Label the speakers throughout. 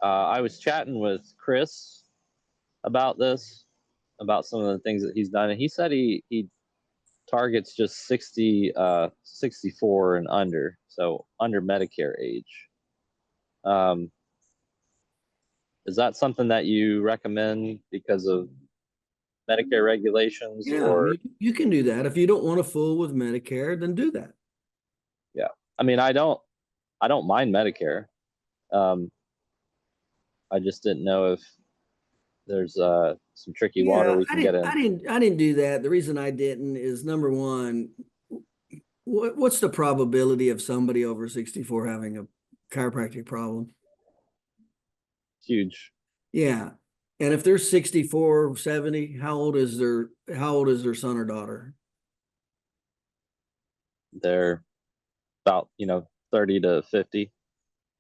Speaker 1: I was chatting with Chris about this, about some of the things that he's done, and he said he targets just 64 and under, so under Medicare age. Is that something that you recommend because of Medicare regulations?
Speaker 2: Yeah,
Speaker 1: or
Speaker 2: you can do that. If you don't want to fool with Medicare, then do that.
Speaker 1: Yeah, I mean, I don't mind Medicare. I just didn't know if there's some tricky water
Speaker 2: Yeah,
Speaker 1: we can get in.
Speaker 2: I didn't do that. The reason I didn't is, number one, what's the probability of somebody over 64 having a chiropractic problem?
Speaker 1: Huge.
Speaker 2: Yeah. And if they're 64, 70, how old is their son or daughter?
Speaker 1: They're about 30 to 50.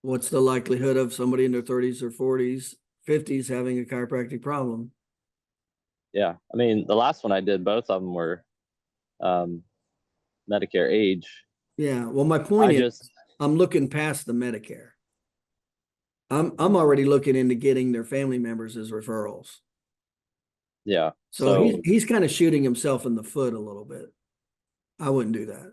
Speaker 2: What's the likelihood of somebody in their 30s or 40s, 50s having a chiropractic problem?
Speaker 1: Yeah, I mean, the last one I did, both of them were Medicare age.
Speaker 2: Yeah. Well, my point
Speaker 1: I
Speaker 2: is,
Speaker 1: just
Speaker 2: I'm looking past the Medicare. I'm already looking into getting their family members as referrals.
Speaker 1: Yeah.
Speaker 2: So
Speaker 1: So
Speaker 2: he's kind of shooting himself in the foot a little bit. I wouldn't do that.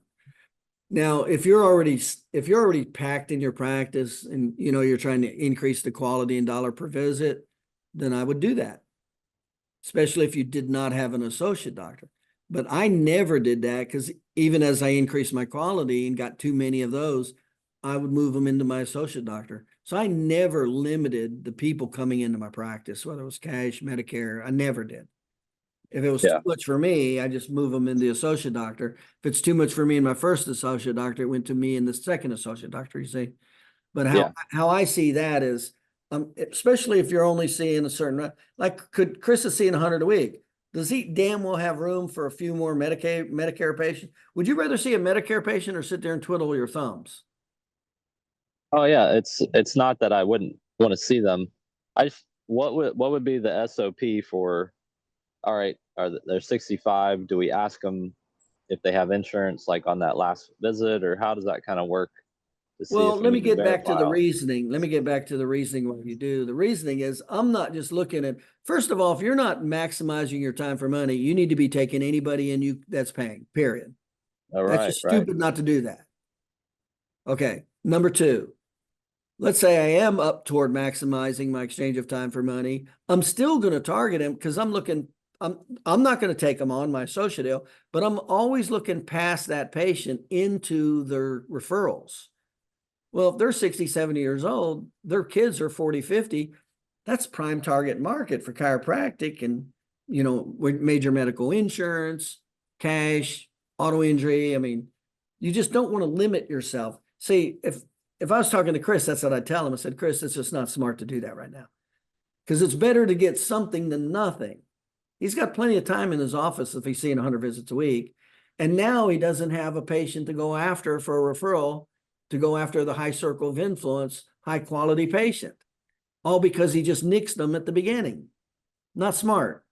Speaker 2: Now, if you're already packed in your practice and you're trying to increase the quality and dollar per visit, then I would do that, especially if you did not have an associate doctor. But I never did that, because even as I increased my quality and got too many of those, I would move them into my associate doctor. So I never limited the people coming into my practice, whether it was cash, Medicare. I never did. If it was too much for me, I just move them in the associate doctor. If it's too much for me and my first associate doctor, it went to me and the second associate doctor, you see. But how I see that is, especially if you're only seeing a certain, like Chris is seeing 100 a week. Does he damn well have room for a few more Medicare patients? Would you rather see a Medicare patient or sit there and twiddle your thumbs?
Speaker 1: Oh yeah, it's not that I wouldn't want to see them. What would be the SOP for? All right, they're 65? Do we ask them if they have insurance, like on that last visit, or how does that kind of work to see
Speaker 2: Well,
Speaker 1: if we
Speaker 2: let me
Speaker 1: need to
Speaker 2: get back to
Speaker 1: verify
Speaker 2: the
Speaker 1: all?
Speaker 2: reasoning. Let me get back to the reasoning what you do. The reasoning is, I'm not just looking at, first of all, if you're not maximizing your time for money, you need to be taking anybody in you that's paying, period.
Speaker 1: All
Speaker 2: That's
Speaker 1: right,
Speaker 2: just
Speaker 1: right.
Speaker 2: stupid not to do that. Okay. Number two, let's say I am up toward maximizing my exchange of time for money. I'm still going to target him because I'm not going to take them on my associate deal, but I'm always looking past that patient into their referrals. Well, if they're 60, 70 years old, their kids are 40, 50, that's prime target market for chiropractic and, with major medical insurance, cash, auto injury. I mean, you just don't want to limit yourself. See, if I was talking to Chris, that's what I'd tell him. I said, Chris, it's just not smart to do that right now, because it's better to get something than nothing. He's got plenty of time in his office if he's seeing 100 visits a week. And now he doesn't have a patient to go after for a referral, to go after the high circle of influence, high quality patient, all because he just nixed them at the beginning. Not smart.